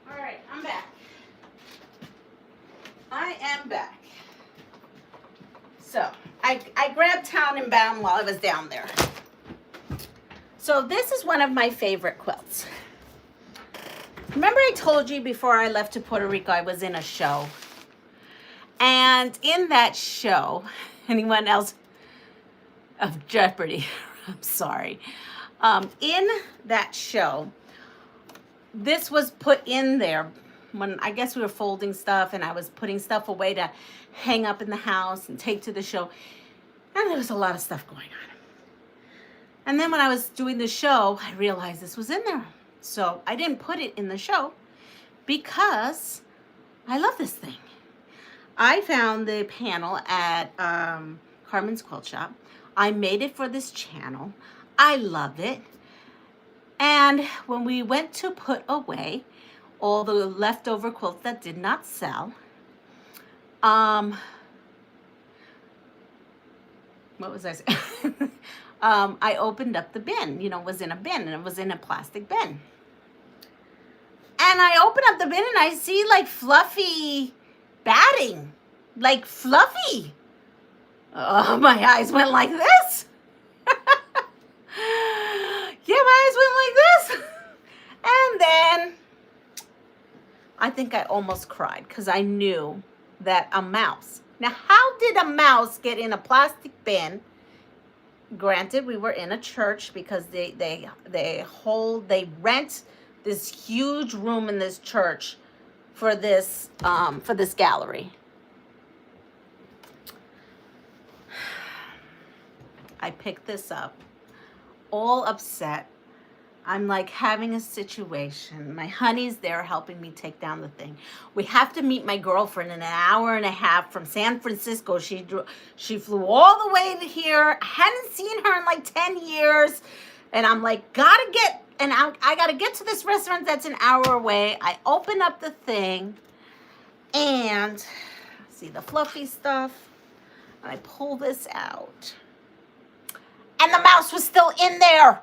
All right, I'm back. I am back. So I grabbed Town and Bound while I was down there. So this is one of my favorite quilts. Remember I told you before I left to Puerto Rico I was in a show. And in that show, anyone else of Jeopardy, I'm sorry. In that show, this was put in there when I guess we were folding stuff and I was putting stuff away to hang up in the house and take to the show. And there was a lot of stuff going on. And then when I was doing the show, I realized this was in there. So I didn't put it in the show because I love this thing. I found the panel at Carmen's Quilt Shop. I made it for this channel. I love it. And when we went to put away all the leftover quilts that did not sell, what was I saying? I opened up the bin, you know, it was in a bin and it was in a plastic bin. And I open up the bin and I see like fluffy batting, like fluffy. Oh, my eyes went like this. Yeah, my eyes went like this. And then I think I almost cried because I knew that a mouse. Now, how did a mouse get in a plastic bin? Granted, we were in a church because they rent this huge room in this church for this gallery. I picked this up, all upset. I'm like having a situation. My honey's there helping me take down the thing. We have to meet my girlfriend in an hour and a half from San Francisco. She flew all the way to here. I hadn't seen her in like 10 years. And I'm like, I gotta get to this restaurant that's an hour away. I open up the thing and see the fluffy stuff. And I pull this out. And the mouse was still in there.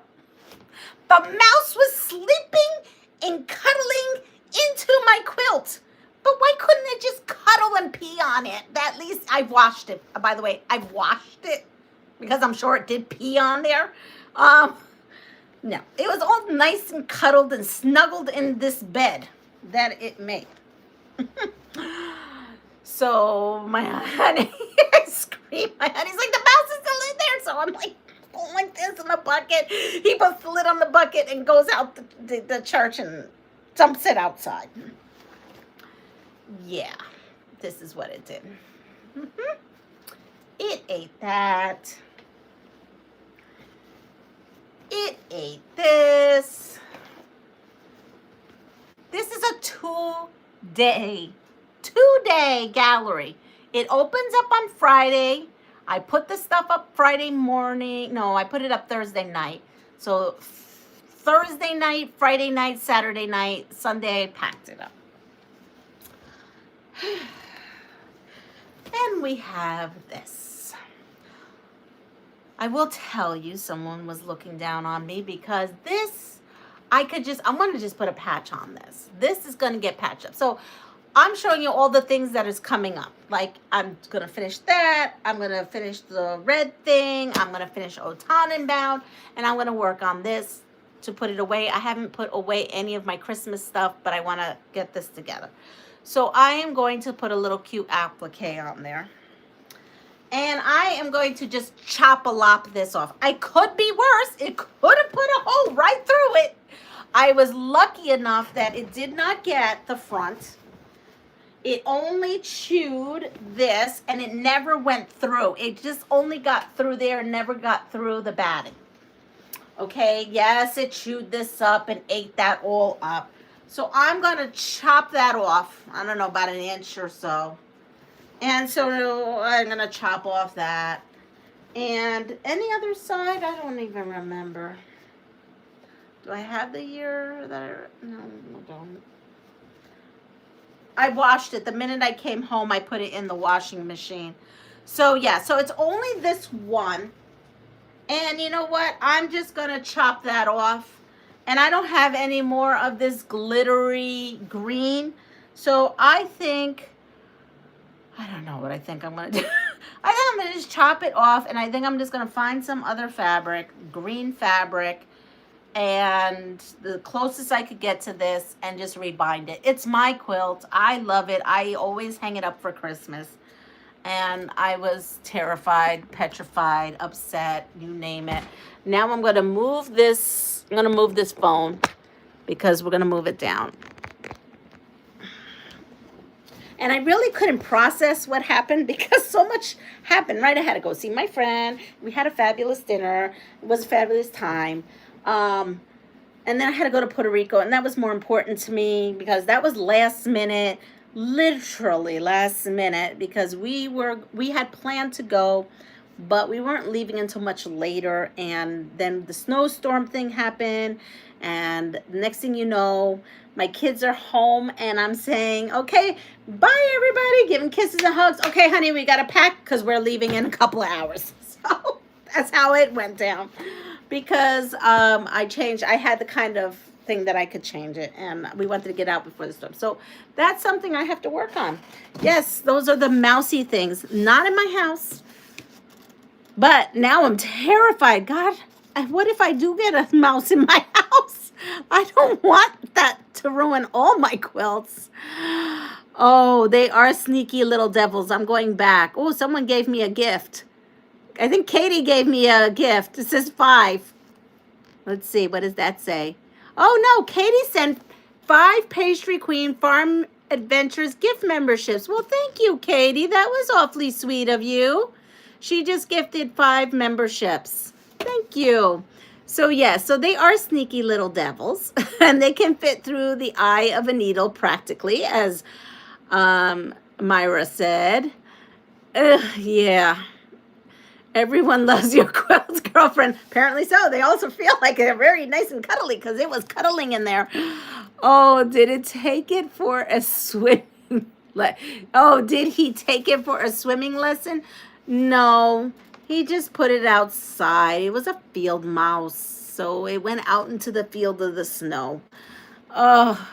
The mouse was sleeping and cuddling into my quilt. But why couldn't it just cuddle and pee on it? At least I've washed it. By the way, I've washed it because I'm sure it did pee on there. No, it was all nice and cuddled and snuggled in this bed that it made. So my honey, I screamed. My honey's like, the mouse is still in there. So I'm like, going like this in the bucket. He puts the lid on the bucket and goes out the church and dumps it outside. Yeah, this is what it did. It ate that. It ate this. This is a two-day gallery. It opens up on Friday. I put the stuff up Friday morning. No, I put it up Thursday night. So Thursday night, Friday night, Saturday night, Sunday I packed it up. And we have this. I will tell you, someone was looking down on me because this, I'm going to just put a patch on this. This is going to get patched up. So I'm showing you all the things that is coming up. Like, I'm going to finish that. I'm going to finish the red thing. I'm going to finish Old Tannenbaum. And I'm going to work on this to put it away. I haven't put away any of my Christmas stuff, but I want to get this together. So I am going to put a little cute applique on there. And I am going to just chop-a-lop this off. I could be worse. It could have put a hole right through it. I was lucky enough that it did not get the front. It only chewed this, and it never went through. It just only got through there and never got through the batting. Okay, yes, it chewed this up and ate that all up. So I'm going to chop that off. I don't know, about an inch or so. And so I'm going to chop off that. And any other side, I don't even remember. Do I have the year that no, I don't. I washed it. The minute I came home, I put it in the washing machine. So yeah, so it's only this one. And you know what? I'm just going to chop that off. And I don't have any more of this glittery green. So I think, I don't know what I think I'm going to do. I think I'm going to just chop it off. And I think I'm just going to find some other fabric, green fabric. And the closest I could get to this and just rebind it. It's my quilt. I love it. I always hang it up for Christmas. And I was terrified, petrified, upset, you name it. Now I'm going to move this. I'm going to move this phone because we're going to move it down. And I really couldn't process what happened because so much happened, right? I had to go see my friend. We had a fabulous dinner. It was a fabulous time. And then I had to go to Puerto Rico, and that was more important to me because that was last minute, literally last minute, because we had planned to go, but we weren't leaving until much later. And then the snowstorm thing happened, and the next thing you know, my kids are home, and I'm saying, okay, bye everybody, giving kisses and hugs. Okay, honey, we got to pack because we're leaving in a couple of hours. So that's how it went down. Because I had the kind of thing that I could change it, and we wanted to get out before the storm. So that's something I have to work on. Yes, those are the mousy things. Not in my house. But now I'm terrified. God, what if I do get a mouse in my house? I don't want that to ruin all my quilts. Oh, they are sneaky little devils. I'm going back. Oh, someone gave me a gift. I think Katie gave me a gift. It says 5. Let's see. What does that say? Oh, no. Katie sent 5 Pastry Queen Farm Adventures gift memberships. Well, thank you, Katie. That was awfully sweet of you. She just gifted 5 memberships. Thank you. So, yeah. So, they are sneaky little devils. And they can fit through the eye of a needle practically, as Myra said. Yeah. Everyone loves your quilts, girlfriend. Apparently so. They also feel like they're very nice and cuddly because it was cuddling in there. Oh, did it take it for a swimming Oh, did he take it for a swimming lesson? No, he just put it outside. It was a field mouse, so it went out into the field of the snow. Oh,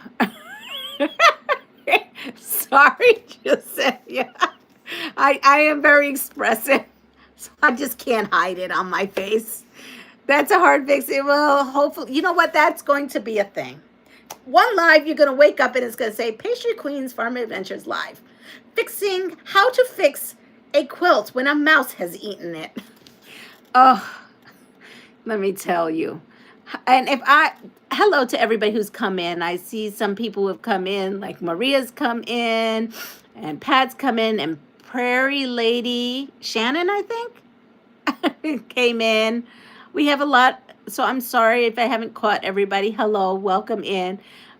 sorry, Giuseppe. I am very expressive. So I just can't hide it on my face. That's a hard fix. It will hopefully, you know what? That's going to be a thing. One live, you're going to wake up and it's going to say PastryQueen's Farm Adventures live. Fixing how to fix a quilt when a mouse has eaten it. Oh, let me tell you. And hello to everybody who's come in. I see some people who have come in, like Maria's come in, and Pat's come in, and Prairie Lady Shannon, I think, came in. We have a lot, so I'm sorry if I haven't caught everybody. Hello, welcome in.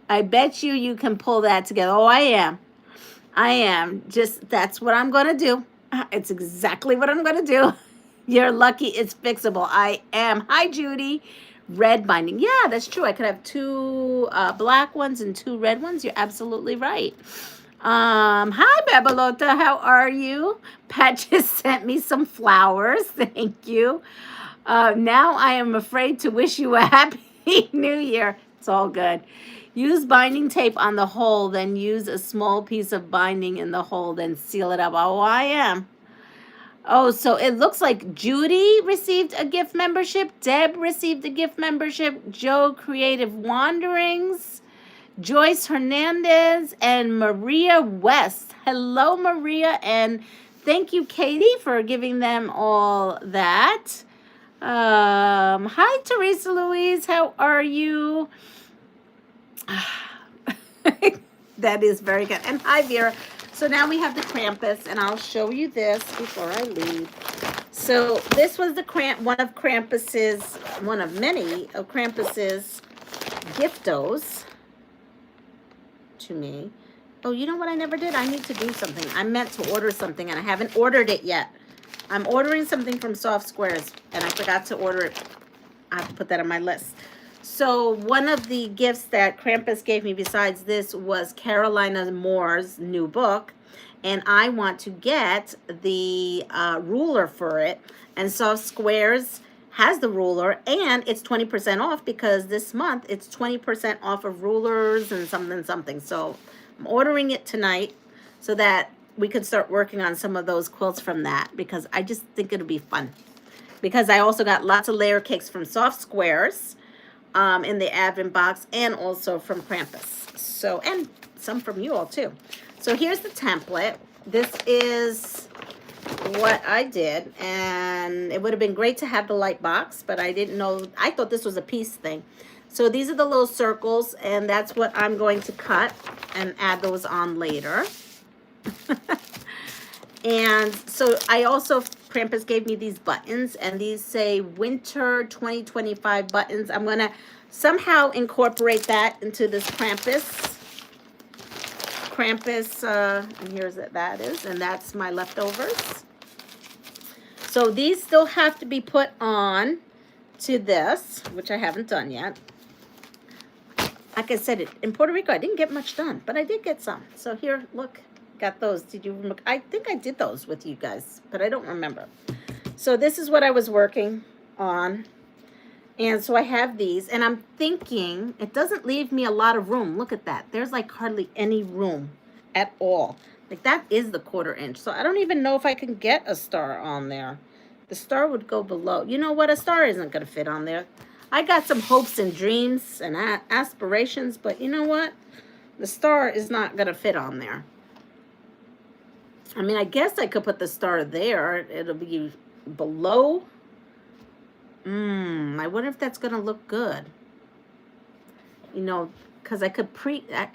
I bet you can pull that together. Oh, I am. Just, that's what I'm going to do. It's exactly what I'm going to do. You're lucky it's fixable. I am. Hi, Judy. Red binding. Yeah, that's true. I could have two black ones and two red ones. You're absolutely right. Hi, Babalota. How are you? Pat just sent me some flowers. Thank you. Now I am afraid to wish you a happy new year. It's all good. Use binding tape on the hole, then use a small piece of binding in the hole, then seal it up. Oh, I am. Oh, so it looks like Judy received a gift membership. Deb received a gift membership. Joe Creative Wanderings. Joyce Hernandez and Maria West. Hello, Maria, and thank you, Katie, for giving them all that. Hi, Teresa Louise. How are you? That is very good. And hi, Vera. So now we have the Krampus, and I'll show you this before I leave. So this was the one of many of Krampus's giftos to me. Oh, you know what I never did? I need to do something. I meant to order something, and I haven't ordered it yet. I'm ordering something from Soft Squares, and I forgot to order it. I have to put that on my list. So one of the gifts that Krampus gave me besides this was Carolina Moore's new book, and I want to get the ruler for it. And Soft Squares has the ruler, and it's 20% off because this month it's 20% off of rulers and something. So I'm ordering it tonight so that we could start working on some of those quilts from that, because I just think it'll be fun. Because I also got lots of layer cakes from Soft Squares in the Advent box, and also from Krampus. So, and some from you all too. So here's the template. This is what I did, and it would have been great to have the light box, but I didn't know. I thought this was a piece thing. So these are the little circles, and that's what I'm going to cut and add those on later. And so I also, Krampus gave me these buttons, and these say Winter 2025 buttons. I'm going to somehow incorporate that into this Krampus, and here's that is, and that's my leftovers. So these still have to be put on to this, which I haven't done yet. Like I said, in Puerto Rico, I didn't get much done, but I did get some. So here, look. Got those. Did you remember? I think I did those with you guys, but I don't remember. So this is what I was working on. And so I have these, and I'm thinking it doesn't leave me a lot of room. Look at that. There's like hardly any room at all. Like that is the 1/4 inch. So I don't even know if I can get a star on there. The star would go below. You know what? A star isn't going to fit on there. I got some hopes and dreams and aspirations, but you know what? The star is not going to fit on there. I mean, I guess I could put the star there. It'll be below. I wonder if that's going to look good. You know, because I could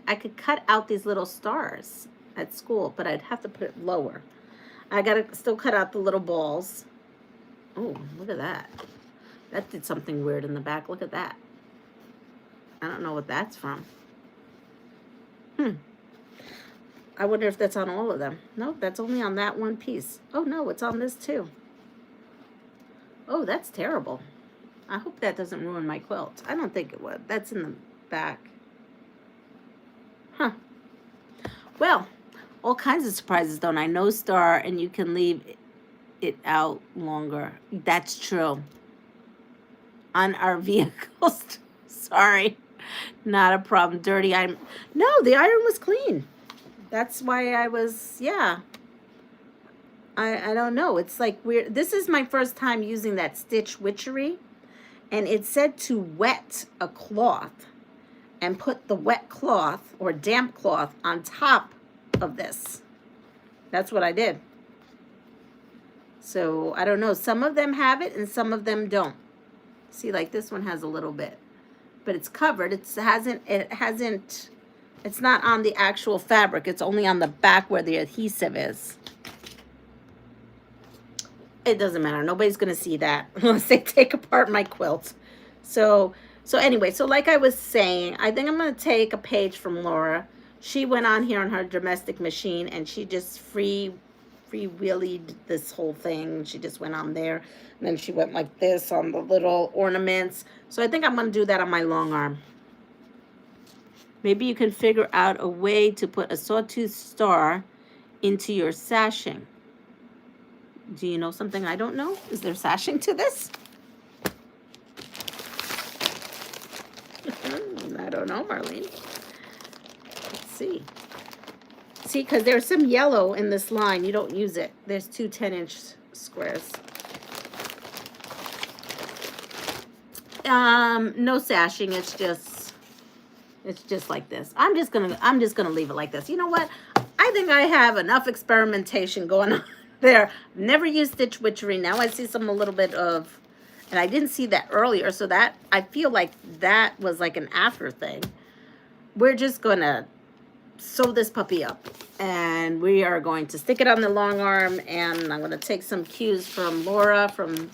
I could cut out these little stars at school, but I'd have to put it lower. I got to still cut out the little balls. Oh, look at that. That did something weird in the back. Look at that. I don't know what that's from. I wonder if that's on all of them. No, that's only on that one piece. Oh, no, it's on this too. Oh, that's terrible. I hope that doesn't ruin my quilt. I don't think it would. That's in the back. Huh. Well, all kinds of surprises, don't I? No star, and you can leave it out longer. That's true. On our vehicles. Sorry. Not a problem. Dirty iron. No, the iron was clean. That's why I was, yeah. I don't know. It's like weird. This is my first time using that Stitch Witchery. And it said to wet a cloth and put the wet cloth or damp cloth on top of this. That's what I did. So I don't know. Some of them have it and some of them don't. See, like this one has a little bit. But it's covered. It's not on the actual fabric. It's only on the back where the adhesive is. It doesn't matter. Nobody's going to see that unless they take apart my quilt. So anyway, so like I was saying, I think I'm going to take a page from Laura. She went on here on her domestic machine and she just free freewheelied this whole thing. She just went on there. And then she went like this on the little ornaments. So I think I'm going to do that on my long arm. Maybe you can figure out a way to put a sawtooth star into your sashing. Do you know something I don't know? Is there sashing to this? I don't know, Marlene. Let's see. See, because there's some yellow in this line. You don't use it. There's two 10-inch squares. No sashing. It's just like this. I'm just gonna leave it like this. You know what? I think I have enough experimentation going on there. Never used stitch witchery. Now I see some a little bit of, and I didn't see that earlier, so that I feel like that was like an after thing. We're just gonna sew this puppy up, and we are going to stick it on the long arm, and I'm gonna take some cues from Laura from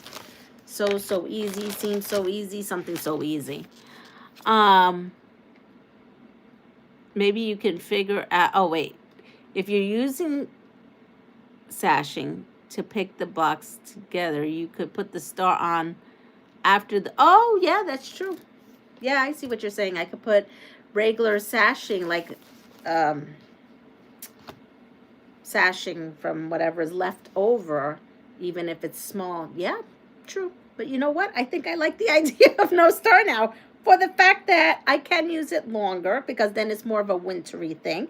So Easy, Seems So Easy, Something So Easy. Maybe you can figure out, oh wait, if you're using sashing to pick the box together, you could put the star on after the, oh yeah, that's true. Yeah, I see what you're saying. I could put regular sashing, like sashing from whatever is left over, even if it's small. Yeah, true. But you know what? I think I like the idea of no star now, for the fact that I can use it longer, because then it's more of a wintry thing.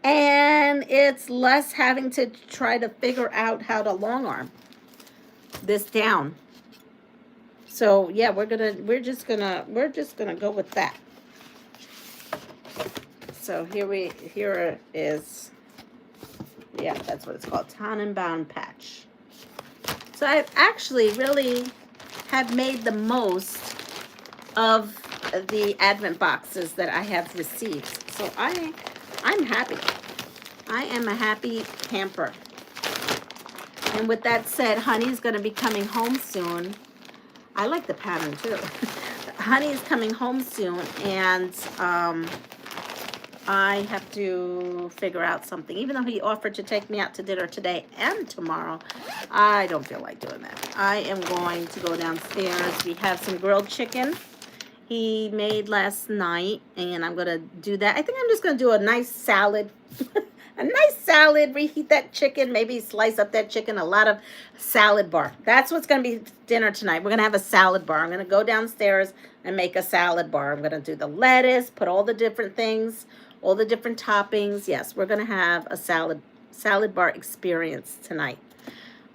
And it's less having to try to figure out how to long arm this down. So yeah, we're just gonna go with that. So here it is. Yeah, that's what it's called, Tannenbaum patch. So I've actually really have made the most of the Advent boxes that I have received. So I'm happy. I am a happy camper. And with that said, Honey's going to be coming home soon. I like the pattern too. Honey's coming home soon, and I have to figure out something. Even though he offered to take me out to dinner today and tomorrow, I don't feel like doing that. I am going to go downstairs. We have some grilled chicken he made last night, and I'm going to do that. I think I'm just going to do a nice salad. A nice salad, reheat that chicken, maybe slice up that chicken, a lot of salad bar. That's what's going to be dinner tonight. We're going to have a salad bar. I'm going to go downstairs and make a salad bar. I'm going to do the lettuce, put all the different things, all the different toppings. Yes, we're going to have a salad bar experience tonight.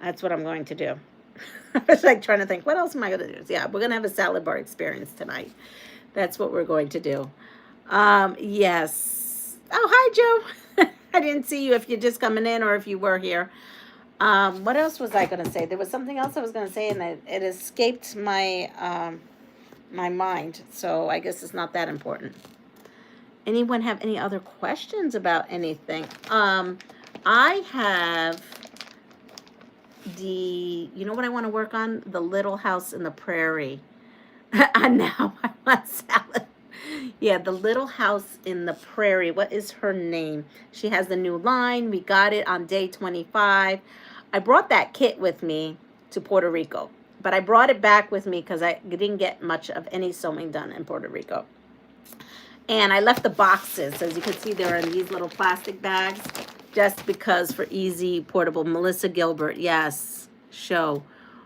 That's what I'm going to do. I was like trying to think, what else am I going to do? Yeah, we're going to have a salad bar experience tonight. That's what we're going to do. Yes. Oh, hi, Joe. I didn't see you if you're just coming in or if you were here. What else was I going to say? There was something else I was going to say, and it escaped my my mind. So I guess it's not that important. Anyone have any other questions about anything? I have you know what I want to work on? The Little House in the Prairie. And now I want salad. Yeah, The Little House in the Prairie. What is her name? She has the new line. We got it on day 25. I brought that kit with me to Puerto Rico, but I brought it back with me because I didn't get much of any sewing done in Puerto Rico. And I left the boxes. As you can see, they're in these little plastic bags, just because for easy portable. Melissa Gilbert, yes, show.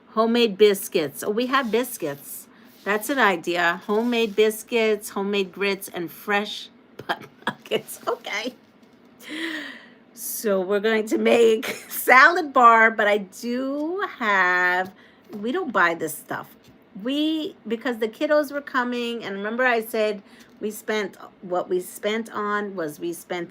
Homemade biscuits. Oh, we have biscuits. That's an idea. Homemade biscuits, homemade grits, and fresh butt nuggets. Okay. So we're going to make salad bar, but I do have, we don't buy this stuff. Because the kiddos were coming, and remember I said what we spent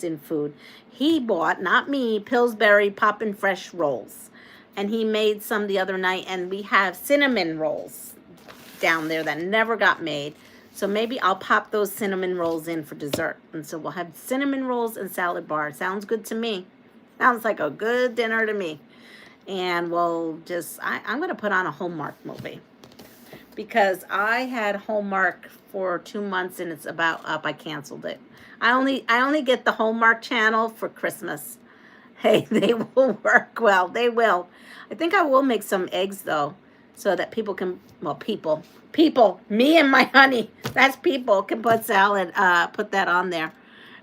in food. He bought, not me, Pillsbury Poppin' Fresh rolls. And he made some the other night, and we have cinnamon rolls down there that never got made. So maybe I'll pop those cinnamon rolls in for dessert. And so we'll have cinnamon rolls and salad bar. Sounds good to me. Sounds like a good dinner to me. And we'll just, I'm going to put on a Hallmark movie. Because I had Hallmark for 2 months and it's about up. I canceled it. I only get the Hallmark channel for Christmas. Hey, they will work well. They will. I think I will make some eggs, though, so that people can, well, people, me and my honey, that's people, can put salad, put that on there.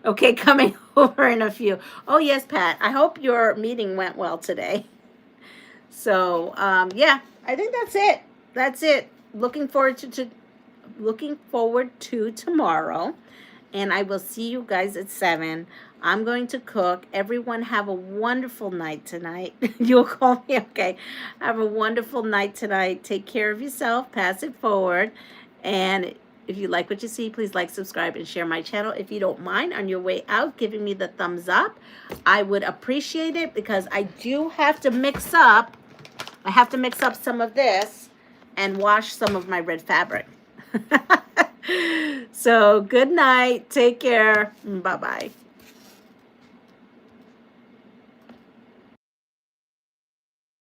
Okay, coming over in a few. Oh, yes, Pat. I hope your meeting went well today. So, yeah, I think that's it. That's it. Looking forward to tomorrow. And I will see you guys at 7. I'm going to cook. Everyone have a wonderful night tonight. You'll call me, okay. Have a wonderful night tonight. Take care of yourself. Pass it forward. And if you like what you see, please like, subscribe, and share my channel. If you don't mind, on your way out, giving me the thumbs up, I would appreciate it, because I do have to mix up. I have to mix up some of this and wash some of my red fabric. So good night. Take care. Bye-bye.